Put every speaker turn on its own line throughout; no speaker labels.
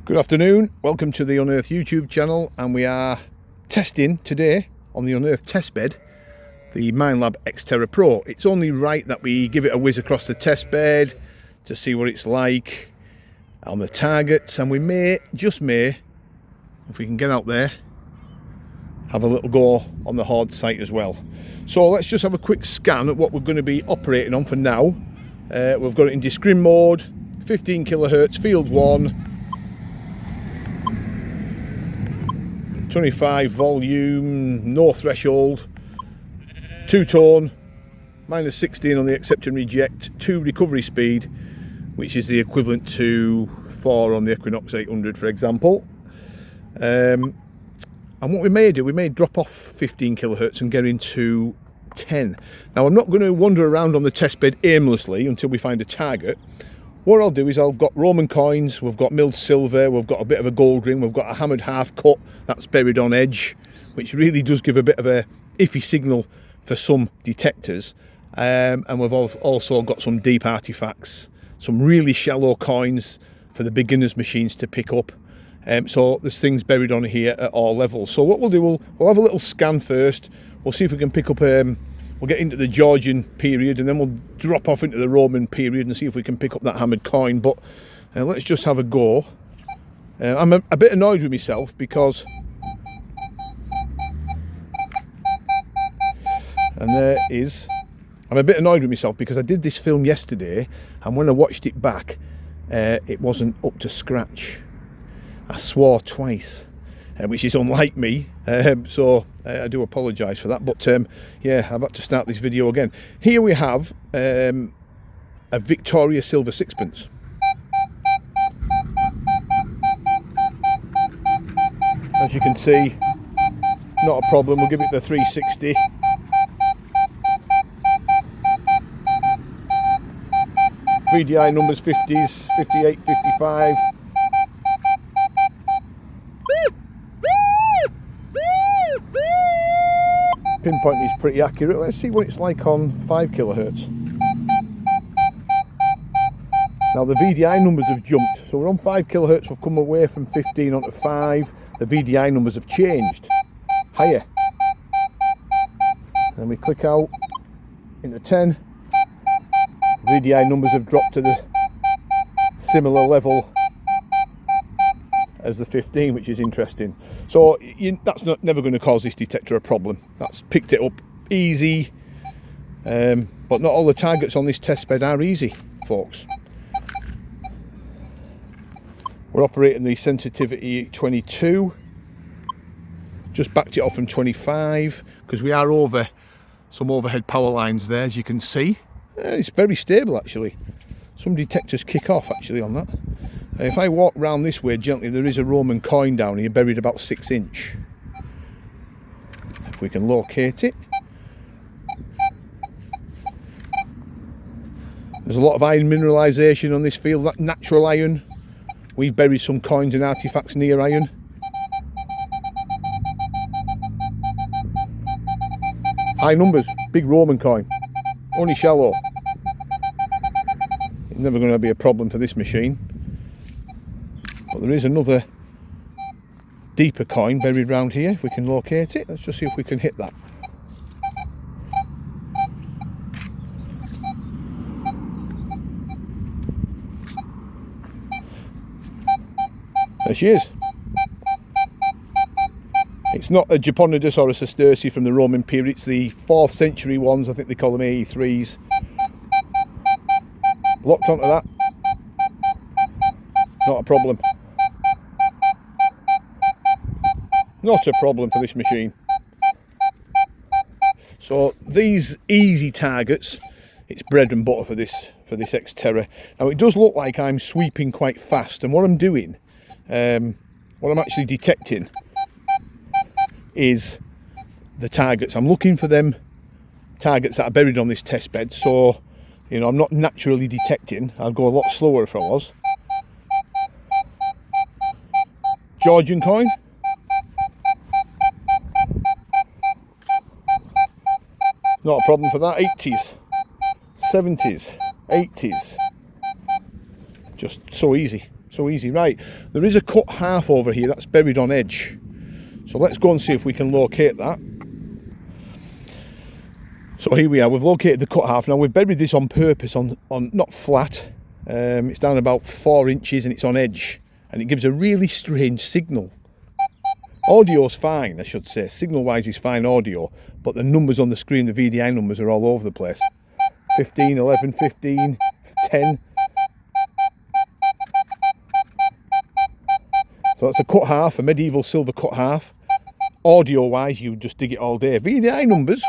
Good afternoon, welcome to the Unearthed YouTube channel, and we are testing today on the Unearthed testbed the Minelab X-Terra Pro. It's only right that we give it a whiz across the testbed to see what it's like on the targets, and we may, just may, if we can get out there, have a little go on the Hoard site as well. So let's just have a quick scan at what we're going to be operating on for now. We've got it in discrim mode, 15 kilohertz, field 1, 25 volume, no threshold, 2-tone, -16 on the accept and reject, 2 recovery speed, which is the equivalent to 4 on the Equinox 800, for example. And what we may do, we may drop off 15 kilohertz and get into 10. Now, I'm not going to wander around on the testbed aimlessly until we find a target. What I'll do is I've got Roman coins, we've got milled silver, we've got a bit of a gold ring, we've got a hammered half cut that's buried on edge, which really does give a bit of a iffy signal for some detectors. And we've also got some deep artifacts, some really shallow coins for the beginners machines to pick up. So there's things buried on here at all levels. So what we'll do, we'll have a little scan first. We'll see if we can pick up, we'll get into the Georgian period, and then we'll drop off into the Roman period and see if we can pick up that hammered coin. But let's just have a go. I'm a bit annoyed with myself because, and there is, I'm a bit annoyed with myself because I did this film yesterday, and when I watched it back, it wasn't up to scratch. I swore twice, which is unlike me, so I do apologise for that. But yeah, I've had to start this video again. Here we have a Victoria silver sixpence. As you can see, not a problem. We'll give it the 360. VDI numbers 50s, 58, 55. Pinpoint is pretty accurate. Let's see what it's like on 5 kilohertz. Now the VDI numbers have jumped, so we're on 5 kilohertz. We've come away from 15 onto 5. The VDI numbers have changed higher, and we click out into 10. VDI numbers have dropped to the similar level as the 15, which is interesting. So that's never going to cause this detector a problem. That's picked it up easy, but not all the targets on this testbed are easy, folks. We're operating the sensitivity 22, just backed it off from 25 because we are over some overhead power lines there, as you can see. It's very stable actually. Some detectors kick off actually on that. If I walk round this way gently, there is a Roman coin down here buried about 6 inch. If we can locate it. There's a lot of iron mineralisation on this field, that natural iron. We've buried some coins and artefacts near iron. High numbers, big Roman coin, only shallow. It's never going to be a problem for this machine. But there is another deeper coin buried around here. If we can locate it, let's just see if we can hit that. There she is. It's not a Japonidas or a Sesterce from the Roman period. It's the 4th century ones. I think they call them AE3s. Locked onto that. Not a problem. Not a problem for this machine. So these easy targets, it's bread and butter for this X-Terra. Now it does look like I'm sweeping quite fast, and what I'm doing, what I'm actually detecting is the targets. I'm looking for them targets that are buried on this test bed, so you know I'm not naturally detecting. I'll go a lot slower if I was. Georgian coin. Not a problem for that. 80s, 70s, 80s. Just so easy. So easy. Right, there is a cut half over here that's buried on edge. So let's go and see if we can locate that. So here we are, we've located the cut half. Now we've buried this on purpose, on not flat. It's down about 4 inches and it's on edge. And it gives a really strange signal. Audio's fine, I should say. Signal-wise is fine audio. But the numbers on the screen, the VDI numbers, are all over the place. 15, 11, 15, 10. So that's a cut half, a medieval silver cut half. Audio-wise, you just dig it all day. VDI numbers,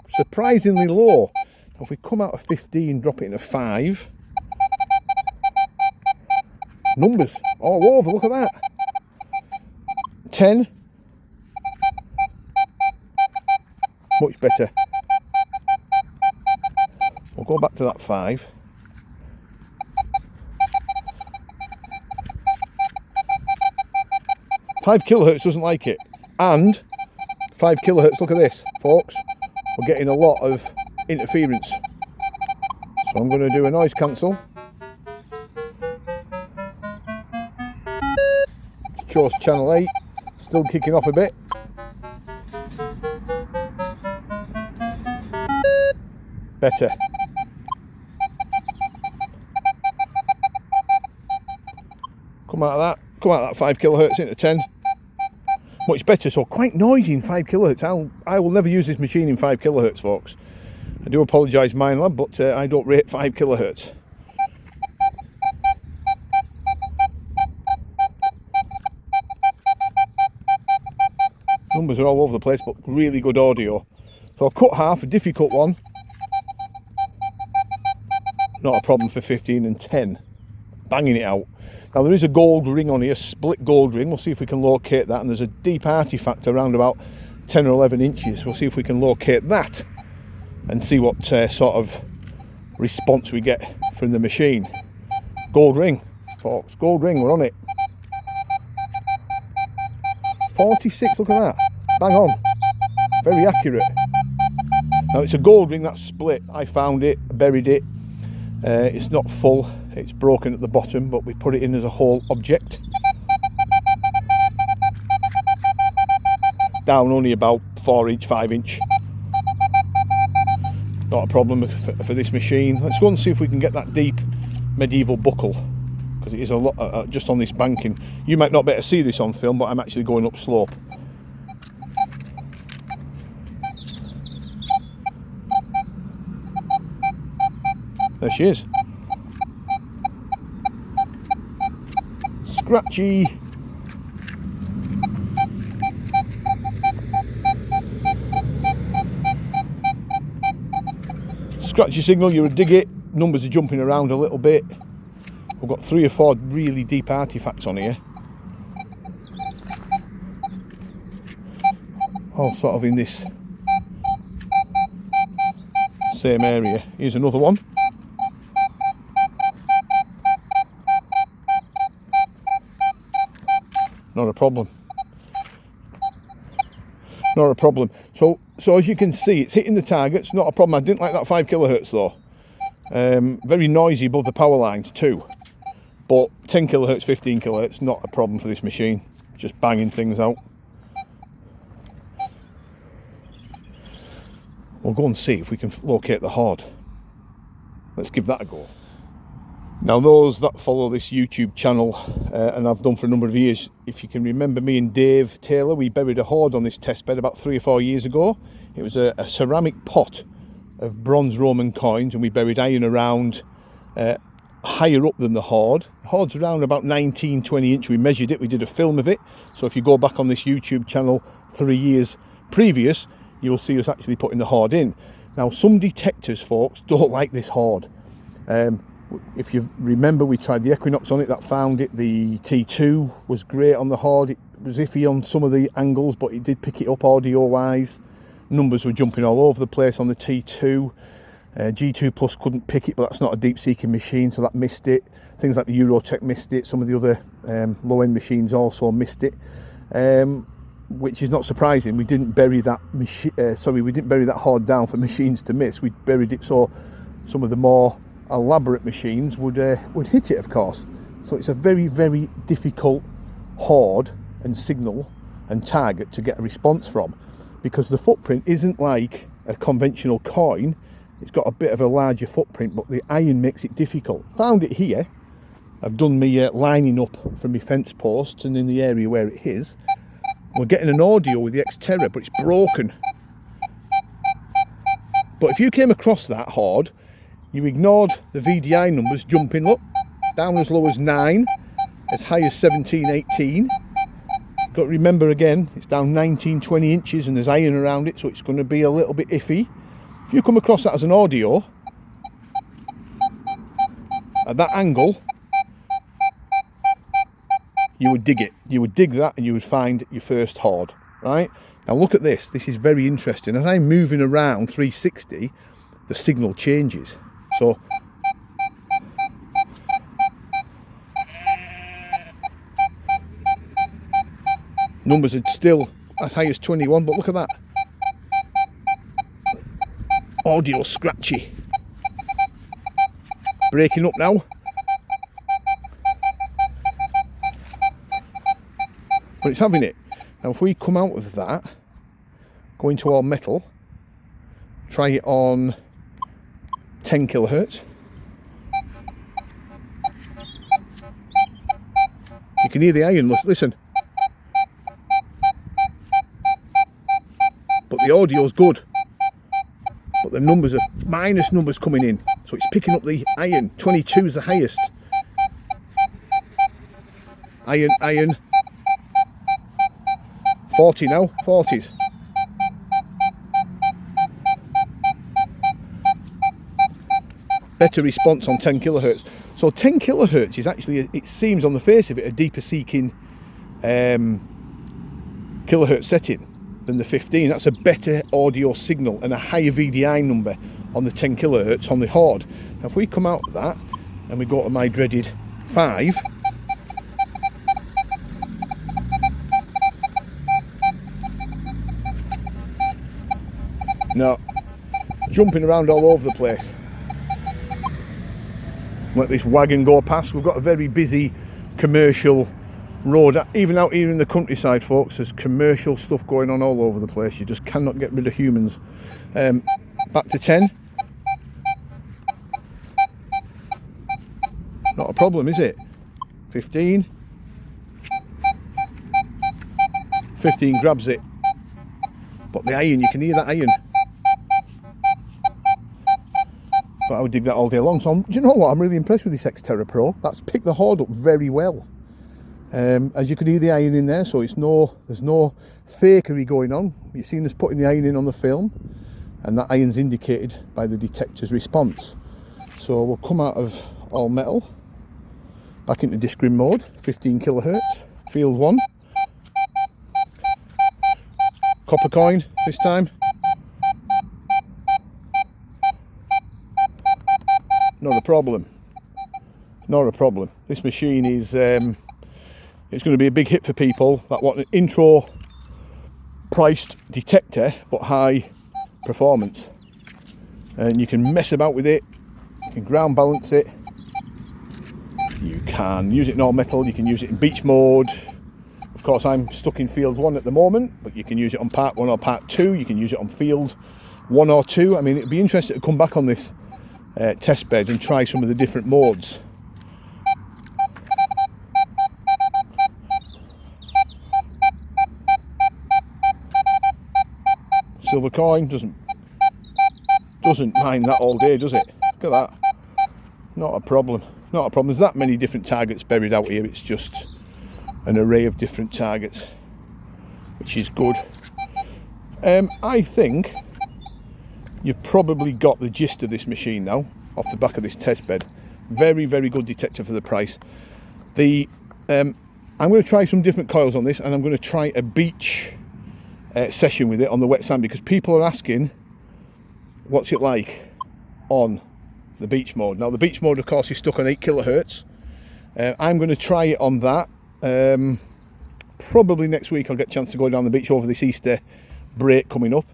surprisingly low. Now if we come out of 15, drop it in a 5. Numbers all over, look at that. 10. Much better. We'll go back to that 5. Five kilohertz doesn't like it. And 5 kilohertz, look at this, folks. We're getting a lot of interference. So I'm going to do a noise cancel. Chose channel 8, still kicking off a bit. Better. Come out of that 5 kilohertz into 10. Much better, so quite noisy in 5 kilohertz. I will never use this machine in 5 kilohertz, folks. I do apologise, Minelab, but I don't rate 5 kilohertz. Numbers are all over the place, but really good audio. So I'll cut half, a difficult one. Not a problem for 15 and 10. Banging it out. Now there is a gold ring on here, split gold ring. We'll see if we can locate that. And there's a deep artefact around about 10 or 11 inches. We'll see if we can locate that and see what sort of response we get from the machine. Gold ring, folks, gold ring, we're on it. 46, look at that, bang on, very accurate. Now it's a gold ring that's split. I found it, buried it. It's not full, it's broken at the bottom, but we put it in as a whole object. Down only about 4 inch, 5 inch. Not a problem for this machine. Let's go and see if we can get that deep medieval buckle, because it is a lot just on this banking. You might not be able to see this on film, but I'm actually going up slope. There she is. Scratchy. Scratchy signal, you would dig it. Numbers are jumping around a little bit. We've got 3 or 4 really deep artefacts on here. All sort of in this same area. Here's another one. Not a problem. Not a problem. So as you can see, it's hitting the targets. Not a problem. I didn't like that 5 kilohertz though. Very noisy above the power lines too. But 10 kilohertz, 15 kilohertz, not a problem for this machine. Just banging things out. We'll go and see if we can locate the Hoard. Let's give that a go. Now those that follow this YouTube channel, and I've done for a number of years, if you can remember me and Dave Taylor, we buried a Hoard on this test bed about 3 or 4 years ago. It was a ceramic pot of bronze Roman coins, and we buried iron around higher up than the Hoard. The Hoard's around about 19, 20 inch. We measured it, we did a film of it. So if you go back on this YouTube channel 3 years previous, you'll see us actually putting the Hoard in. Now some detectors, folks, don't like this Hoard. If you remember, we tried the Equinox on it, that found it. The T2 was great on the Hoard. It was iffy on some of the angles, but it did pick it up audio wise. Numbers were jumping all over the place on the T2. G2 Plus couldn't pick it, but that's not a deep seeking machine, so that missed it. Things like the Eurotech missed it. Some of the other low-end machines also missed it, which is not surprising. We didn't bury that we didn't bury that Hoard down for machines to miss. We buried it so some of the more elaborate machines would hit it, of course. So it's a very, very difficult hoard and signal and target to get a response from, because the footprint isn't like a conventional coin. It's got a bit of a larger footprint, but the iron makes it difficult. Found it here. I've done me lining up from my fence posts and in the area where it is. We're getting an audio with the X-Terra, but it's broken. But if you came across that Hoard, you ignored the VDI numbers jumping up, down as low as 9, as high as 17, 18. Got to remember again, it's down 19, 20 inches and there's iron around it, so it's going to be a little bit iffy. If you come across that as an audio, at that angle, you would dig it. You would dig that and you would find your first Hoard, right? Now look at this. This is very interesting. As I'm moving around 360, the signal changes. So numbers are still as high as 21, but look at that. Audio scratchy. Breaking up now. But it's having it. Now if we come out of that, go into our metal, try it on 10 kilohertz. You can hear the iron, listen. But the audio's good. But the numbers are minus numbers coming in. So it's picking up the iron. 22 is the highest. Iron, iron. 40 now, 40s. Better response on 10 kilohertz. So 10 kilohertz is actually, it seems on the face of it, a deeper seeking kilohertz setting than the 15. That's a better audio signal and a higher VDI number on the 10 kilohertz on the Hoard. Now if we come out of that and we go to my dreaded 5, no, jumping around all over the place. Let this wagon go past. We've got a very busy commercial road, even out here in the countryside, folks. There's commercial stuff going on all over the place. You just cannot get rid of humans. Back to 10. Not a problem, is it? 15. 15 grabs it. But the iron, you can hear that iron. But I would dig that all day long. So do you know what? I'm really impressed with this X-Terra Pro. That's picked the Hoard up very well. As you can hear the iron in there, so there's no fakery going on. You've seen us putting the iron in on the film, and that iron's indicated by the detector's response. So we'll come out of all metal, back into discrim mode, 15 kilohertz, field 1. Copper coin this time. Not a problem. Not a problem. This machine is it's going to be a big hit for people that want an intro priced detector but high performance. And you can mess about with it, you can ground balance it, you can use it in all metal, you can use it in beach mode. Of course I'm stuck in field 1 at the moment, but you can use it on part 1 or part 2, you can use it on field 1 or 2. I mean, it'd be interesting to come back on this test bed and try some of the different modes. Silver coin doesn't mind that all day, does it? Look at that. Not a problem. Not a problem. There's that many different targets buried out here. It's just an array of different targets, which is good. I think you've probably got the gist of this machine now off the back of this test bed. Very, very good detector for the price. I'm going to try some different coils on this, and I'm going to try a beach session with it on the wet sand, because people are asking what's it like on the beach mode. Now the beach mode of course is stuck on 8 kilohertz. I'm going to try it on that. Probably next week I'll get a chance to go down the beach over this Easter break coming up.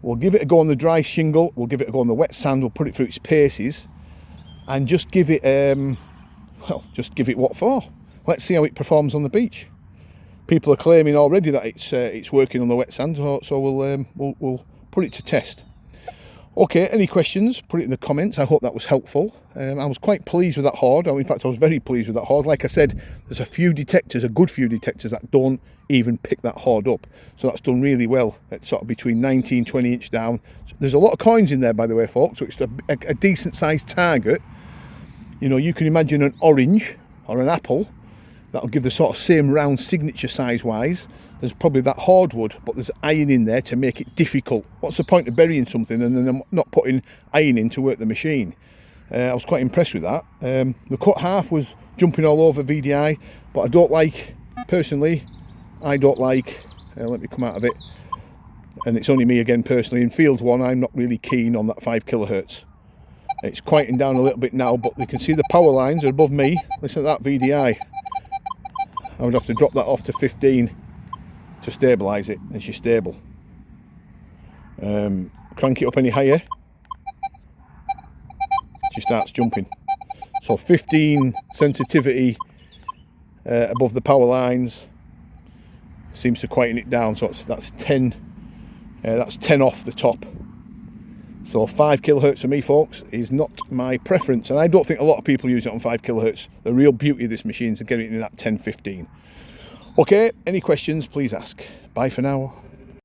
We'll give it a go on the dry shingle, we'll give it a go on the wet sand, we'll put it through its paces and just give it well, just give it what for. Let's see how it performs on the beach. People are claiming already that it's working on the wet sand, so we'll put it to test. Okay, any questions, put it in the comments. I hope that was helpful. I was quite pleased with that Hoard. In fact, I was very pleased with that Hoard. Like I said, there's a few detectors, a good few detectors, that don't even pick that Hoard up. So that's done really well at sort of between 19, 20 inch down. There's a lot of coins in there, by the way, folks, so it's a decent sized target. You know, you can imagine an orange or an apple. That'll give the sort of same round signature size wise. There's probably that Hoard wood, but there's iron in there to make it difficult. What's the point of burying something and then not putting iron in to work the machine? I was quite impressed with that. The cut half was jumping all over VDI, but I don't like, personally, I don't like, let me come out of it, and it's only me again personally, in field one I'm not really keen on that 5 kilohertz. It's quieting down a little bit now, but you can see the power lines are above me. Listen to that VDI. I would have to drop that off to 15 to stabilise it, and she's stable. Crank it up any higher, she starts jumping. So 15 sensitivity above the power lines seems to quieten it down. So that's 10. That's 10 off the top. So 5 kilohertz for me, folks, is not my preference, and I don't think a lot of people use it on 5 kilohertz. The real beauty of this machine is to get it in that 10-15. Okay, any questions, please ask. Bye for now.